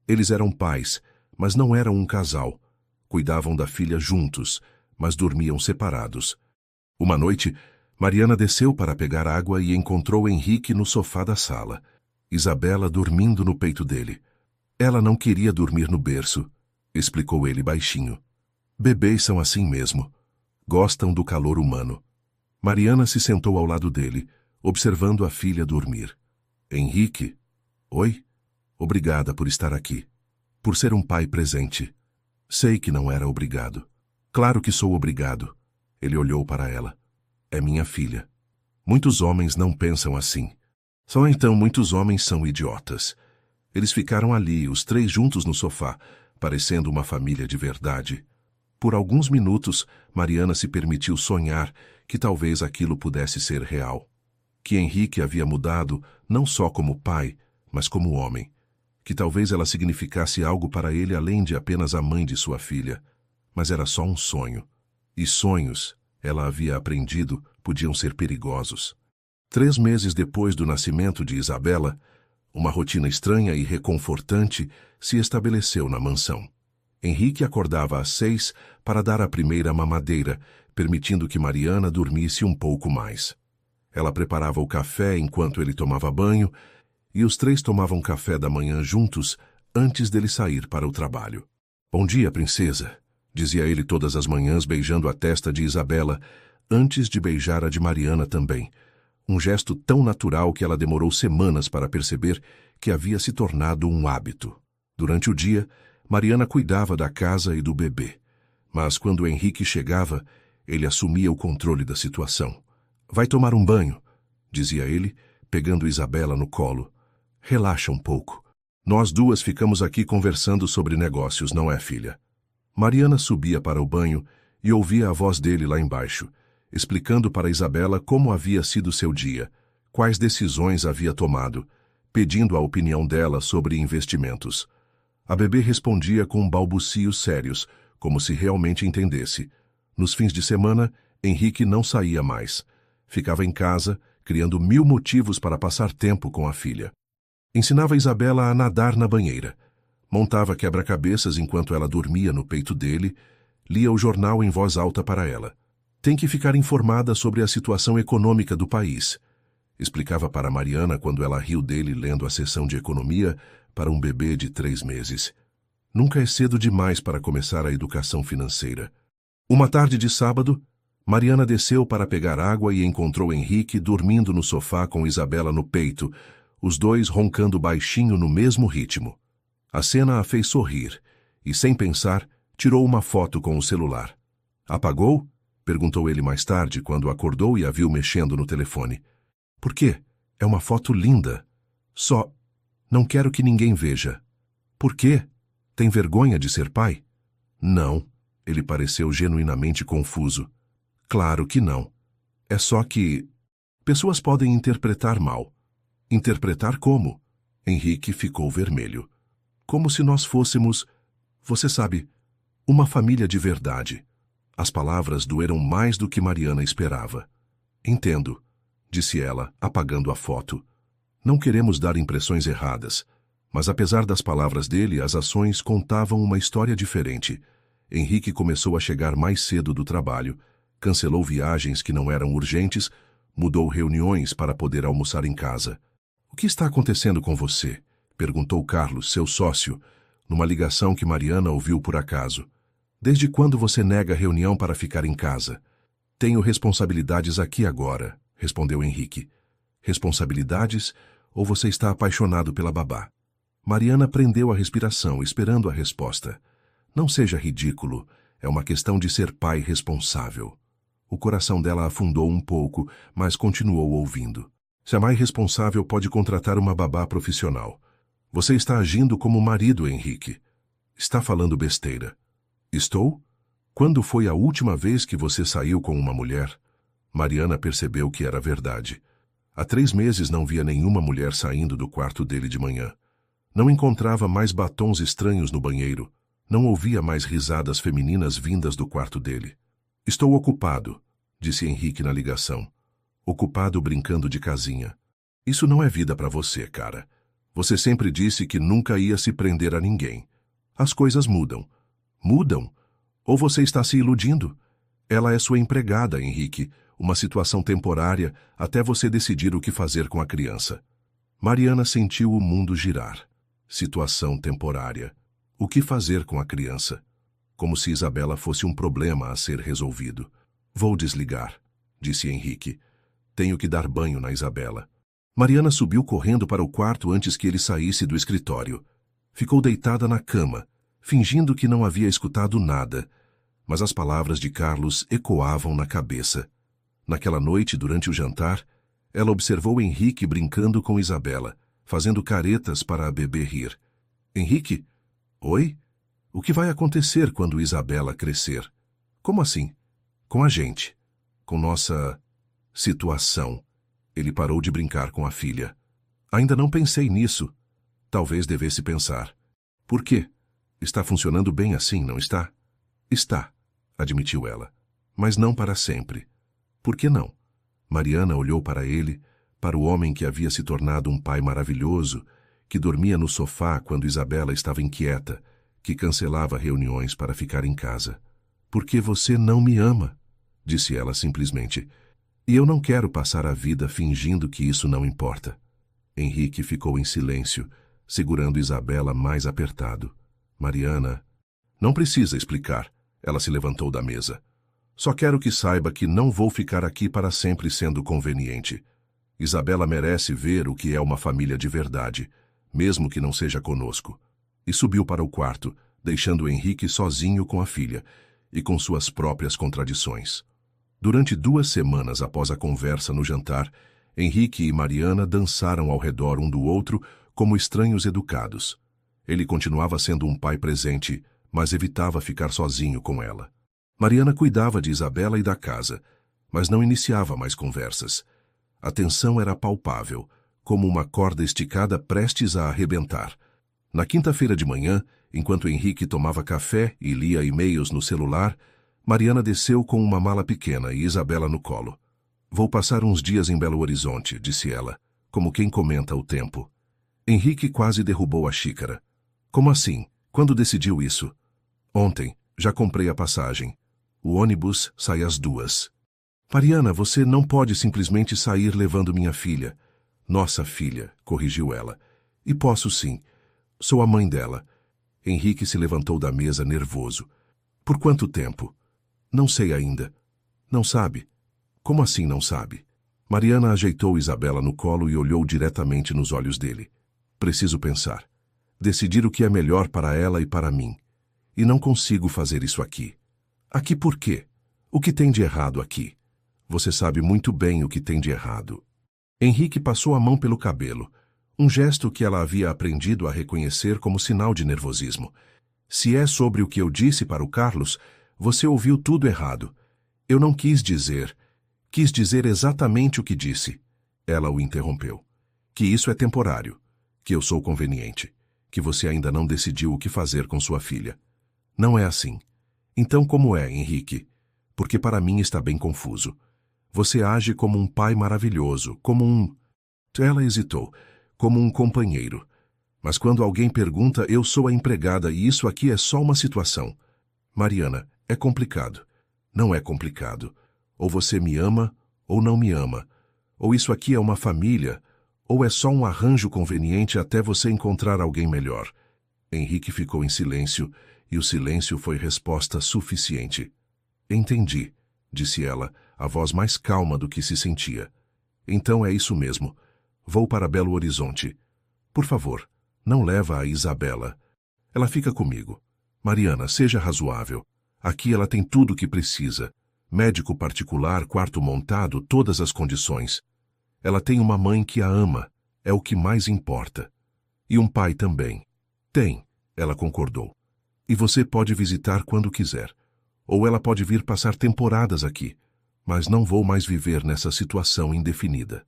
Eles eram pais, mas não eram um casal. Cuidavam da filha juntos, mas dormiam separados. Uma noite, Mariana desceu para pegar água e encontrou Henrique no sofá da sala. Isabela dormindo no peito dele. Ela não queria dormir no berço, explicou ele baixinho. Bebês são assim mesmo. Gostam do calor humano. Mariana se sentou ao lado dele, observando a filha dormir. Henrique? Oi? Obrigada por estar aqui. Por ser um pai presente. Sei que não era obrigado. Claro que sou obrigado. Ele olhou para ela. É minha filha. Muitos homens não pensam assim. Só então muitos homens são idiotas. Eles ficaram ali, os 3 juntos no sofá, parecendo uma família de verdade. Por alguns minutos, Mariana se permitiu sonhar que talvez aquilo pudesse ser real. Que Henrique havia mudado não só como pai, mas como homem. Que talvez ela significasse algo para ele além de apenas a mãe de sua filha. Mas era só um sonho. E sonhos, ela havia aprendido, podiam ser perigosos. 3 meses depois do nascimento de Isabela, uma rotina estranha e reconfortante se estabeleceu na mansão. Henrique acordava às 6 para dar a primeira mamadeira, permitindo que Mariana dormisse um pouco mais. Ela preparava o café enquanto ele tomava banho, e os 3 tomavam café da manhã juntos antes dele sair para o trabalho. Bom dia, princesa, dizia ele todas as manhãs beijando a testa de Isabela, antes de beijar a de Mariana também. Um gesto tão natural que ela demorou semanas para perceber que havia se tornado um hábito. Durante o dia, Mariana cuidava da casa e do bebê. Mas quando Henrique chegava, ele assumia o controle da situação. Vai tomar um banho, dizia ele, pegando Isabela no colo. Relaxa um pouco. Nós 2 ficamos aqui conversando sobre negócios, não é, filha? Mariana subia para o banho e ouvia a voz dele lá embaixo, explicando para Isabela como havia sido seu dia, quais decisões havia tomado, pedindo a opinião dela sobre investimentos. A bebê respondia com balbucios sérios, como se realmente entendesse. Nos fins de semana, Henrique não saía mais. Ficava em casa, criando 1000 motivos para passar tempo com a filha. Ensinava Isabela a nadar na banheira. Montava quebra-cabeças enquanto ela dormia no peito dele, lia o jornal em voz alta para ela. Tem que ficar informada sobre a situação econômica do país. Explicava para Mariana quando ela riu dele lendo a seção de economia para um bebê de 3 meses. Nunca é cedo demais para começar a educação financeira. Uma tarde de sábado, Mariana desceu para pegar água e encontrou Henrique dormindo no sofá com Isabela no peito, os dois roncando baixinho no mesmo ritmo. A cena a fez sorrir e, sem pensar, tirou uma foto com o celular. Apagou? Perguntou ele mais tarde, quando acordou e a viu mexendo no telefone. Por quê? É uma foto linda. Só... não quero que ninguém veja. Por quê? Tem vergonha de ser pai? Não. Ele pareceu genuinamente confuso. Claro que não. É só que... pessoas podem interpretar mal. Interpretar como? Henrique ficou vermelho. Como se nós fôssemos, você sabe, uma família de verdade. As palavras doeram mais do que Mariana esperava. Entendo, disse ela, apagando a foto. Não queremos dar impressões erradas, mas apesar das palavras dele, as ações contavam uma história diferente. Henrique começou a chegar mais cedo do trabalho, cancelou viagens que não eram urgentes, mudou reuniões para poder almoçar em casa. O que está acontecendo com você? Perguntou Carlos, seu sócio, numa ligação que Mariana ouviu por acaso. Desde quando você nega a reunião para ficar em casa? Tenho responsabilidades aqui agora, respondeu Henrique. Responsabilidades ou você está apaixonado pela babá? Mariana prendeu a respiração, esperando a resposta. Não seja ridículo, é uma questão de ser pai responsável. O coração dela afundou um pouco, mas continuou ouvindo. Se a mãe responsável pode contratar uma babá profissional. Você está agindo como marido, Henrique. Está falando besteira. Estou? Quando foi a última vez que você saiu com uma mulher? Mariana percebeu que era verdade. Há 3 meses não via nenhuma mulher saindo do quarto dele de manhã. Não encontrava mais batons estranhos no banheiro. Não ouvia mais risadas femininas vindas do quarto dele. Estou ocupado, disse Henrique na ligação. Ocupado brincando de casinha. Isso não é vida para você, cara. Você sempre disse que nunca ia se prender a ninguém. As coisas mudam. Mudam? Ou você está se iludindo? Ela é sua empregada, Henrique, uma situação temporária até você decidir o que fazer com a criança. Mariana sentiu o mundo girar. Situação temporária. O que fazer com a criança? Como se Isabela fosse um problema a ser resolvido. Vou desligar, disse Henrique. Tenho que dar banho na Isabela. Mariana subiu correndo para o quarto antes que ele saísse do escritório. Ficou deitada na cama, fingindo que não havia escutado nada, mas as palavras de Carlos ecoavam na cabeça. Naquela noite, durante o jantar, ela observou Henrique brincando com Isabela, fazendo caretas para a bebê rir. Henrique? Oi? O que vai acontecer quando Isabela crescer? Como assim? Com a gente. Com nossa situação. Ele parou de brincar com a filha. Ainda não pensei nisso. Talvez devesse pensar. Por quê? Está funcionando bem assim, não está? Está, admitiu ela. Mas não para sempre. Por que não? Mariana olhou para ele, para o homem que havia se tornado um pai maravilhoso, que dormia no sofá quando Isabela estava inquieta, que cancelava reuniões para ficar em casa. Porque você não me ama, disse ela simplesmente. E eu não quero passar a vida fingindo que isso não importa. Henrique ficou em silêncio, segurando Isabela mais apertado. Mariana... Não precisa explicar. Ela se levantou da mesa. Só quero que saiba que não vou ficar aqui para sempre sendo conveniente. Isabela merece ver o que é uma família de verdade, mesmo que não seja conosco. E subiu para o quarto, deixando Henrique sozinho com a filha e com suas próprias contradições. Durante 2 semanas após a conversa no jantar, Henrique e Mariana dançaram ao redor um do outro como estranhos educados. Ele continuava sendo um pai presente, mas evitava ficar sozinho com ela. Mariana cuidava de Isabela e da casa, mas não iniciava mais conversas. A tensão era palpável, como uma corda esticada prestes a arrebentar. Na quinta-feira de manhã, enquanto Henrique tomava café e lia e-mails no celular, Mariana desceu com uma mala pequena e Isabela no colo. Vou passar uns dias em Belo Horizonte, disse ela, como quem comenta o tempo. Henrique quase derrubou a xícara. Como assim? Quando decidiu isso? Ontem, já comprei a passagem. O ônibus sai às 2. Mariana, você não pode simplesmente sair levando minha filha. Nossa filha, corrigiu ela. E posso sim. Sou a mãe dela. Henrique se levantou da mesa nervoso. Por quanto tempo? Não sei ainda. Não sabe? Como assim não sabe? Mariana ajeitou Isabela no colo e olhou diretamente nos olhos dele. Preciso pensar. Decidir o que é melhor para ela e para mim. E não consigo fazer isso aqui. Aqui por quê? O que tem de errado aqui? Você sabe muito bem o que tem de errado. Henrique passou a mão pelo cabelo, um gesto que ela havia aprendido a reconhecer como sinal de nervosismo. Se é sobre o que eu disse para o Carlos, você ouviu tudo errado. Eu não quis dizer exatamente o que disse. Ela o interrompeu. Que isso é temporário, que eu sou conveniente, que você ainda não decidiu o que fazer com sua filha. Não é assim. Então como é, Henrique? Porque para mim está bem confuso. Você age como um pai maravilhoso, como um... Ela hesitou, como um companheiro. Mas quando alguém pergunta, eu sou a empregada e isso aqui é só uma situação. Mariana, é complicado. Não é complicado. Ou você me ama, ou não me ama. Ou isso aqui é uma família, ou é só um arranjo conveniente até você encontrar alguém melhor. Henrique ficou em silêncio, e o silêncio foi resposta suficiente. Entendi, disse ela, a voz mais calma do que se sentia. Então é isso mesmo. Vou para Belo Horizonte. Por favor, não leva a Isabela. Ela fica comigo. Mariana, seja razoável. Aqui ela tem tudo o que precisa. Médico particular, quarto montado, todas as condições. Ela tem uma mãe que a ama. É o que mais importa. E um pai também. Tem, ela concordou. E você pode visitar quando quiser. Ou ela pode vir passar temporadas aqui. Mas não vou mais viver nessa situação indefinida.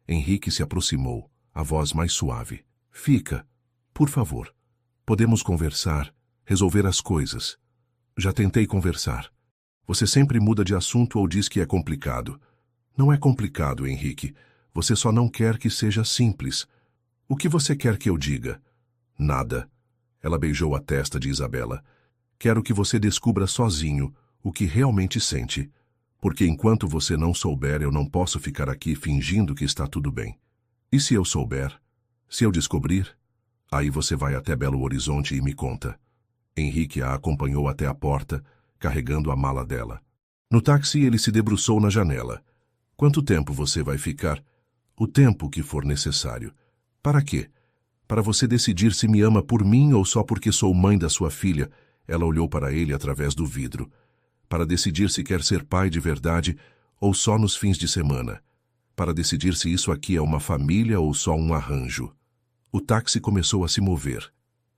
Henrique se aproximou, a voz mais suave. Fica, por favor. Podemos conversar, resolver as coisas. Já tentei conversar. Você sempre muda de assunto ou diz que é complicado. Não é complicado, Henrique. Você só não quer que seja simples. O que você quer que eu diga? Nada. Ela beijou a testa de Isabela. Quero que você descubra sozinho o que realmente sente. Porque enquanto você não souber, eu não posso ficar aqui fingindo que está tudo bem. E se eu souber? Se eu descobrir? Aí você vai até Belo Horizonte e me conta. Henrique a acompanhou até a porta, carregando a mala dela. No táxi, ele se debruçou na janela. Quanto tempo você vai ficar? O tempo que for necessário. Para quê? Para você decidir se me ama por mim ou só porque sou mãe da sua filha. Ela olhou para ele através do vidro. Para decidir se quer ser pai de verdade ou só nos fins de semana. Para decidir se isso aqui é uma família ou só um arranjo. O táxi começou a se mover.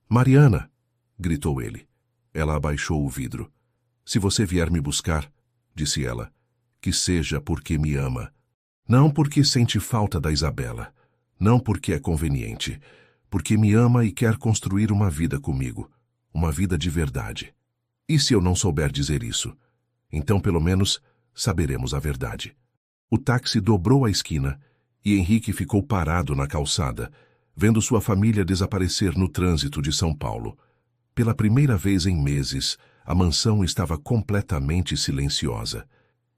Mariana! Gritou ele. Ela abaixou o vidro. Se você vier me buscar, disse ela, que seja porque me ama. Não porque sente falta da Isabela. Não porque é conveniente. Porque me ama e quer construir uma vida comigo. Uma vida de verdade. E se eu não souber dizer isso? Então, pelo menos, saberemos a verdade. O táxi dobrou a esquina e Henrique ficou parado na calçada, vendo sua família desaparecer no trânsito de São Paulo. Pela primeira vez em meses, a mansão estava completamente silenciosa.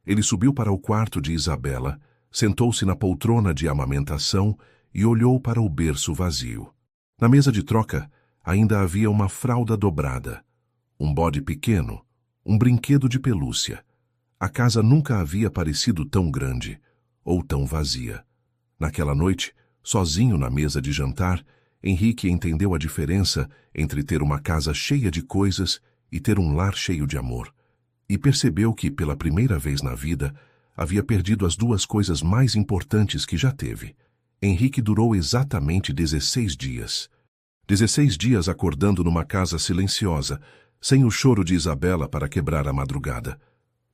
Ele subiu para o quarto de Isabela, sentou-se na poltrona de amamentação e olhou para o berço vazio. Na mesa de troca, ainda havia uma fralda dobrada, um bode pequeno, um brinquedo de pelúcia. A casa nunca havia parecido tão grande ou tão vazia. Naquela noite, sozinho na mesa de jantar, Henrique entendeu a diferença entre ter uma casa cheia de coisas e ter um lar cheio de amor. E percebeu que, pela primeira vez na vida, havia perdido as duas coisas mais importantes que já teve. Henrique durou exatamente 16 dias. 16 dias acordando numa casa silenciosa, sem o choro de Isabela para quebrar a madrugada.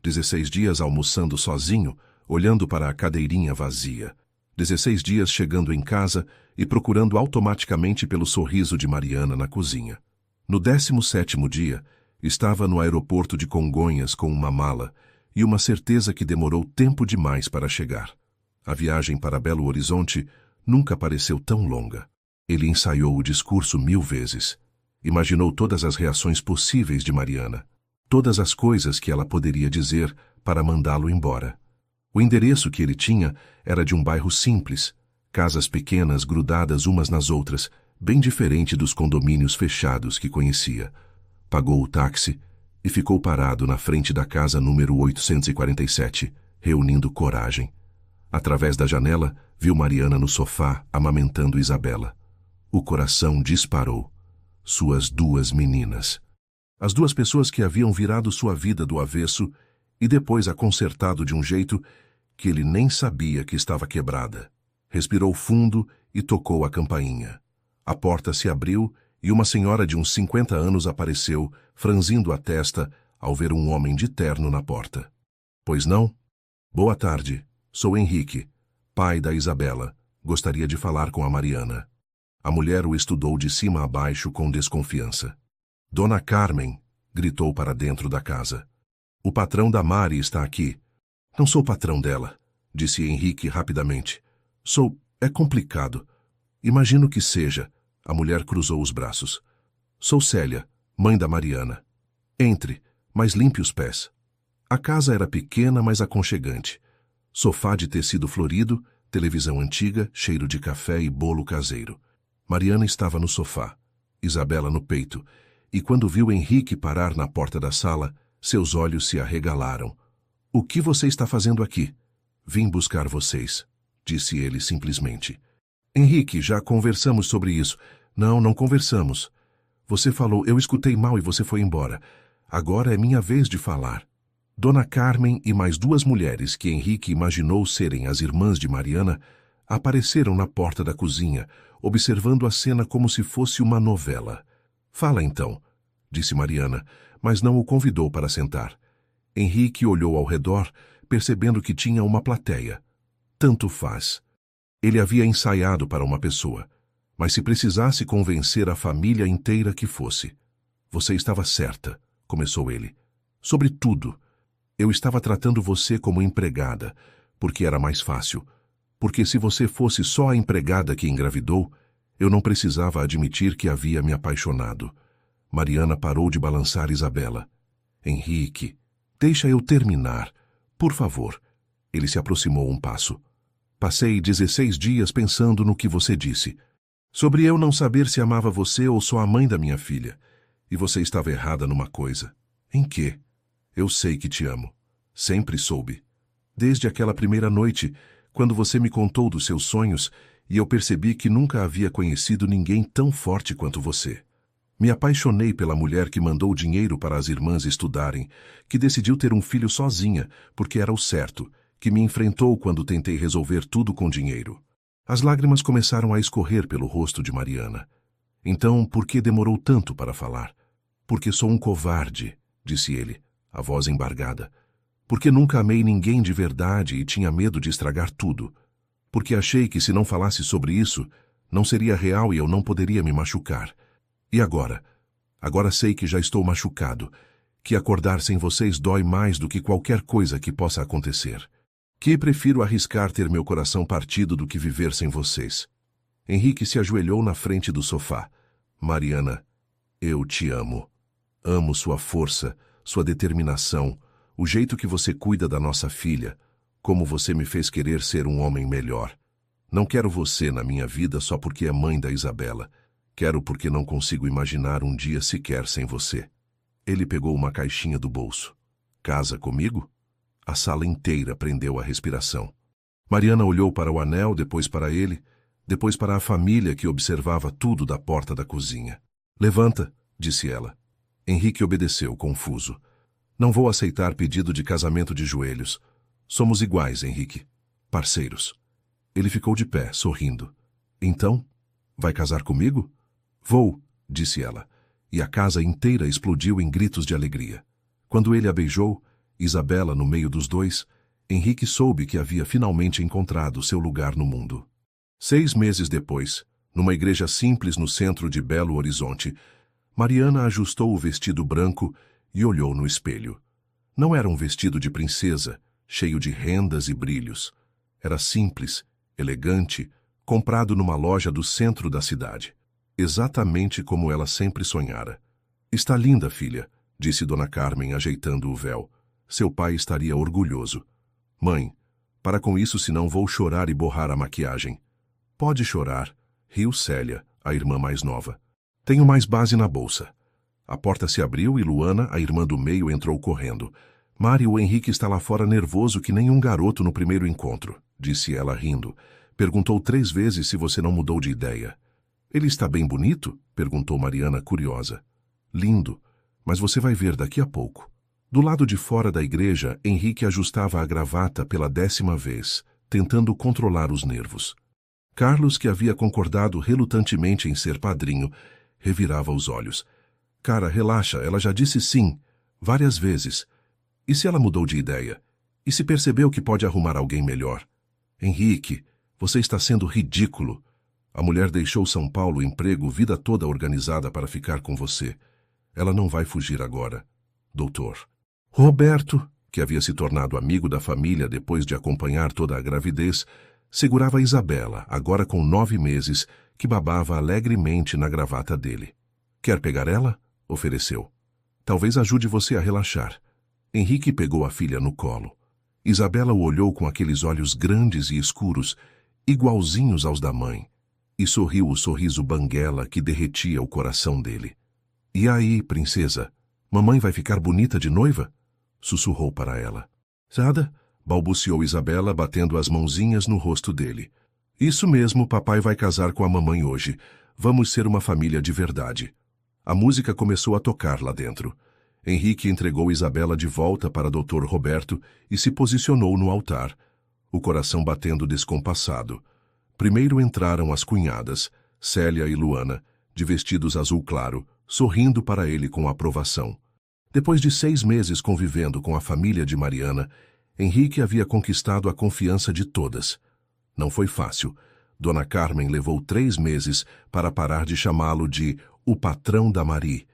16 dias almoçando sozinho, olhando para a cadeirinha vazia. 16 dias chegando em casa e procurando automaticamente pelo sorriso de Mariana na cozinha. No 17º dia, Estava no aeroporto de Congonhas com uma mala e uma certeza que demorou tempo demais para chegar. A viagem para Belo Horizonte nunca pareceu tão longa. Ele ensaiou o discurso 1000 vezes. Imaginou todas as reações possíveis de Mariana, todas as coisas que ela poderia dizer para mandá-lo embora. O endereço que ele tinha era de um bairro simples, casas pequenas grudadas umas nas outras, bem diferente dos condomínios fechados que conhecia. Pagou o táxi e ficou parado na frente da casa número 847, reunindo coragem. Através da janela, viu Mariana no sofá, amamentando Isabela. O coração disparou. Suas 2 meninas. As 2 pessoas que haviam virado sua vida do avesso e depois a consertado de um jeito que ele nem sabia que estava quebrada. Respirou fundo e tocou a campainha. A porta se abriu e uma senhora de uns 50 anos apareceu, franzindo a testa ao ver um homem de terno na porta. Pois não? Boa tarde. Sou Henrique, pai da Isabela. Gostaria de falar com a Mariana. A mulher o estudou de cima a baixo com desconfiança. Dona Carmen, gritou para dentro da casa. O patrão da Mari está aqui. Não sou patrão dela, disse Henrique rapidamente. É complicado. Imagino que seja. A mulher cruzou os braços. Sou Célia, mãe da Mariana. Entre, mas limpe os pés. A casa era pequena, mas aconchegante. Sofá de tecido florido, televisão antiga, cheiro de café e bolo caseiro. Mariana estava no sofá, Isabela no peito, e quando viu Henrique parar na porta da sala, seus olhos se arregalaram. O que você está fazendo aqui? Vim buscar vocês, disse ele simplesmente. Henrique, já conversamos sobre isso. Não conversamos. Você falou, eu escutei mal e você foi embora. Agora é minha vez de falar. Dona Carmen e mais 2 mulheres que Henrique imaginou serem as irmãs de Mariana apareceram na porta da cozinha, observando a cena como se fosse uma novela. Fala então, disse Mariana, mas não o convidou para sentar. Henrique olhou ao redor, percebendo que tinha uma plateia. Tanto faz. Ele havia ensaiado para uma pessoa, mas se precisasse convencer a família inteira que fosse. Você estava certa, começou ele. Sobre tudo. Eu estava tratando você como empregada, porque era mais fácil. Porque se você fosse só a empregada que engravidou, eu não precisava admitir que havia me apaixonado. Mariana parou de balançar Isabela. Henrique, deixa eu terminar. Por favor. Ele se aproximou um passo. Passei 16 dias pensando no que você disse. Sobre eu não saber se amava você ou só a mãe da minha filha. E você estava errada numa coisa. Em quê? Eu sei que te amo. Sempre soube. Desde aquela primeira noite, quando você me contou dos seus sonhos, e eu percebi que nunca havia conhecido ninguém tão forte quanto você. Me apaixonei pela mulher que mandou dinheiro para as irmãs estudarem, que decidiu ter um filho sozinha, porque era o certo, que me enfrentou quando tentei resolver tudo com dinheiro. As lágrimas começaram a escorrer pelo rosto de Mariana. Então, por que demorou tanto para falar? Porque sou um covarde, disse ele, a voz embargada. Porque nunca amei ninguém de verdade e tinha medo de estragar tudo. Porque achei que se não falasse sobre isso, não seria real e eu não poderia me machucar. E agora? Agora sei que já estou machucado, que acordar sem vocês dói mais do que qualquer coisa que possa acontecer. Que prefiro arriscar ter meu coração partido do que viver sem vocês. Henrique se ajoelhou na frente do sofá. Mariana, eu te amo. Amo sua força, sua determinação, o jeito que você cuida da nossa filha, como você me fez querer ser um homem melhor. Não quero você na minha vida só porque é mãe da Isabela. Quero porque não consigo imaginar um dia sequer sem você. Ele pegou uma caixinha do bolso. Casa comigo? A sala inteira prendeu a respiração. Mariana olhou para o anel, depois para ele, depois para a família que observava tudo da porta da cozinha. Levanta, disse ela. Henrique obedeceu, confuso. Não vou aceitar pedido de casamento de joelhos. Somos iguais, Henrique. Parceiros. Ele ficou de pé, sorrindo. Então, vai casar comigo? Vou, disse ela, e a casa inteira explodiu em gritos de alegria. Quando ele a beijou, Isabela no meio dos dois, Henrique soube que havia finalmente encontrado seu lugar no mundo. 6 meses depois, numa igreja simples no centro de Belo Horizonte, Mariana ajustou o vestido branco e olhou no espelho. Não era um vestido de princesa, cheio de rendas e brilhos. Era simples, elegante, comprado numa loja do centro da cidade. Exatamente como ela sempre sonhara. Está linda, filha, disse Dona Carmen, ajeitando o véu. Seu pai estaria orgulhoso. Mãe, para com isso, senão vou chorar e borrar a maquiagem. Pode chorar, riu Célia, a irmã mais nova. Tenho mais base na bolsa. A porta se abriu e Luana, a irmã do meio, entrou correndo. Mari, o Henrique está lá fora nervoso que nem um garoto no primeiro encontro, disse ela rindo. Perguntou 3 vezes se você não mudou de ideia. Ele está bem bonito? Perguntou Mariana, curiosa. Lindo, mas você vai ver daqui a pouco. Do lado de fora da igreja, Henrique ajustava a gravata pela 10ª vez, tentando controlar os nervos. Carlos, que havia concordado relutantemente em ser padrinho, revirava os olhos. Cara, relaxa, ela já disse sim, várias vezes. E se ela mudou de ideia? E se percebeu que pode arrumar alguém melhor? Henrique, você está sendo ridículo. A mulher deixou São Paulo, emprego, vida toda organizada para ficar com você. Ela não vai fugir agora. Doutor. Roberto, que havia se tornado amigo da família depois de acompanhar toda a gravidez, segurava Isabela, agora com 9 meses, que babava alegremente na gravata dele. Quer pegar ela? Ofereceu. Talvez ajude você a relaxar. Henrique pegou a filha no colo. Isabela o olhou com aqueles olhos grandes e escuros, igualzinhos aos da mãe, e sorriu o sorriso banguela que derretia o coração dele. E aí, princesa, mamãe vai ficar bonita de noiva? Sussurrou para ela. Nada, balbuciou Isabela, batendo as mãozinhas no rosto dele. Isso mesmo, papai vai casar com a mamãe hoje. Vamos ser uma família de verdade. A música começou a tocar lá dentro. Henrique entregou Isabela de volta para Dr. Roberto e se posicionou no altar, o coração batendo descompassado. Primeiro entraram as cunhadas, Célia e Luana, de vestidos azul claro, sorrindo para ele com aprovação. Depois de 6 meses convivendo com a família de Mariana, Henrique havia conquistado a confiança de todas. Não foi fácil. Dona Carmen levou 3 meses para parar de chamá-lo de o patrão da Mari.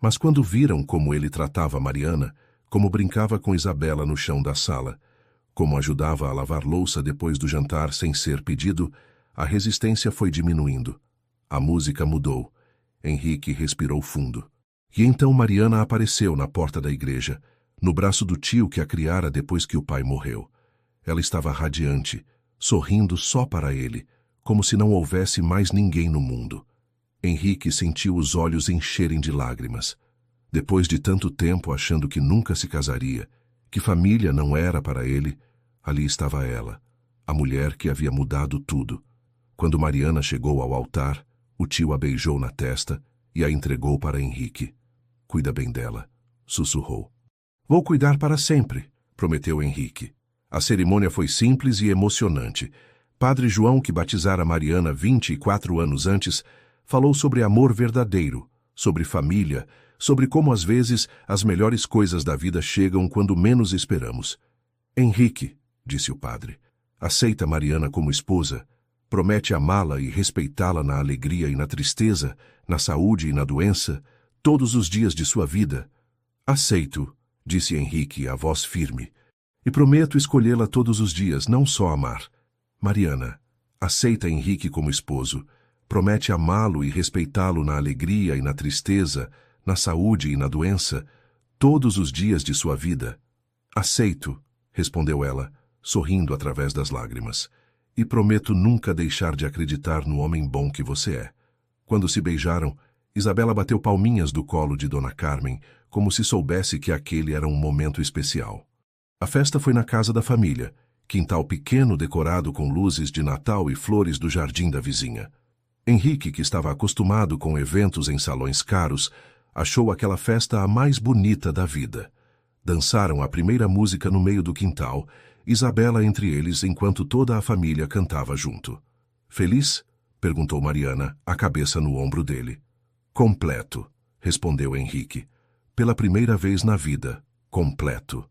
Mas quando viram como ele tratava Mariana, como brincava com Isabela no chão da sala, como ajudava a lavar louça depois do jantar sem ser pedido, a resistência foi diminuindo. A música mudou. Henrique respirou fundo. E então Mariana apareceu na porta da igreja, no braço do tio que a criara depois que o pai morreu. Ela estava radiante, sorrindo só para ele, como se não houvesse mais ninguém no mundo. Henrique sentiu os olhos encherem de lágrimas. Depois de tanto tempo achando que nunca se casaria, que família não era para ele, ali estava ela, a mulher que havia mudado tudo. Quando Mariana chegou ao altar, o tio a beijou na testa e a entregou para Henrique. Cuida bem dela, sussurrou. Vou cuidar para sempre, prometeu Henrique. A cerimônia foi simples e emocionante. Padre João, que batizara Mariana 24 anos antes, falou sobre amor verdadeiro, sobre família, sobre como às vezes as melhores coisas da vida chegam quando menos esperamos. Henrique, disse o padre, aceita Mariana como esposa, promete amá-la e respeitá-la na alegria e na tristeza, na saúde e na doença, todos os dias de sua vida. Aceito, disse Henrique, a voz firme, e prometo escolhê-la todos os dias, não só amar. Mariana, aceita Henrique como esposo, promete amá-lo e respeitá-lo na alegria e na tristeza, na saúde e na doença, todos os dias de sua vida. Aceito, respondeu ela, sorrindo através das lágrimas, e prometo nunca deixar de acreditar no homem bom que você é. Quando se beijaram, Isabela bateu palminhas do colo de Dona Carmen, como se soubesse que aquele era um momento especial. A festa foi na casa da família, quintal pequeno decorado com luzes de Natal e flores do jardim da vizinha. Henrique, que estava acostumado com eventos em salões caros, achou aquela festa a mais bonita da vida. Dançaram a primeira música no meio do quintal, Isabela entre eles enquanto toda a família cantava junto. Feliz? Perguntou Mariana, a cabeça no ombro dele. Completo, respondeu Henrique. Pela primeira vez na vida, completo.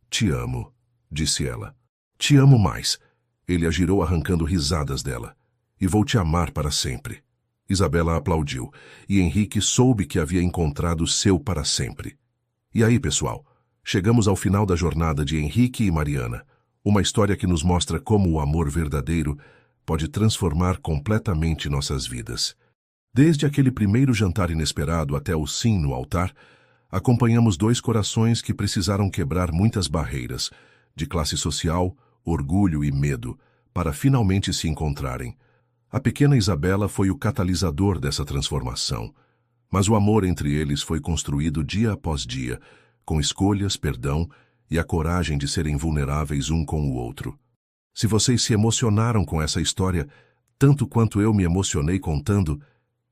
Te amo, disse ela. Te amo mais. Ele a girou arrancando risadas dela. E vou te amar para sempre. Isabela aplaudiu, e Henrique soube que havia encontrado seu para sempre. E aí, pessoal? Chegamos ao final da jornada de Henrique e Mariana, uma história que nos mostra como o amor verdadeiro pode transformar completamente nossas vidas. Desde aquele primeiro jantar inesperado até o sim no altar, acompanhamos dois corações que precisaram quebrar muitas barreiras, de classe social, orgulho e medo, para finalmente se encontrarem. A pequena Isabela foi o catalisador dessa transformação, mas o amor entre eles foi construído dia após dia, com escolhas, perdão e a coragem de serem vulneráveis um com o outro. Se vocês se emocionaram com essa história, tanto quanto eu me emocionei contando,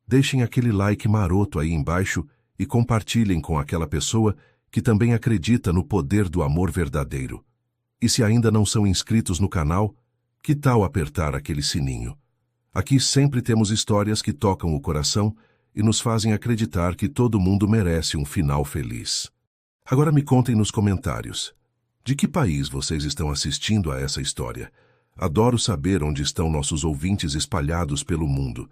deixem aquele like maroto aí embaixo e compartilhem com aquela pessoa que também acredita no poder do amor verdadeiro. E se ainda não são inscritos no canal, que tal apertar aquele sininho? Aqui sempre temos histórias que tocam o coração e nos fazem acreditar que todo mundo merece um final feliz. Agora me contem nos comentários. De que país vocês estão assistindo a essa história? Adoro saber onde estão nossos ouvintes espalhados pelo mundo.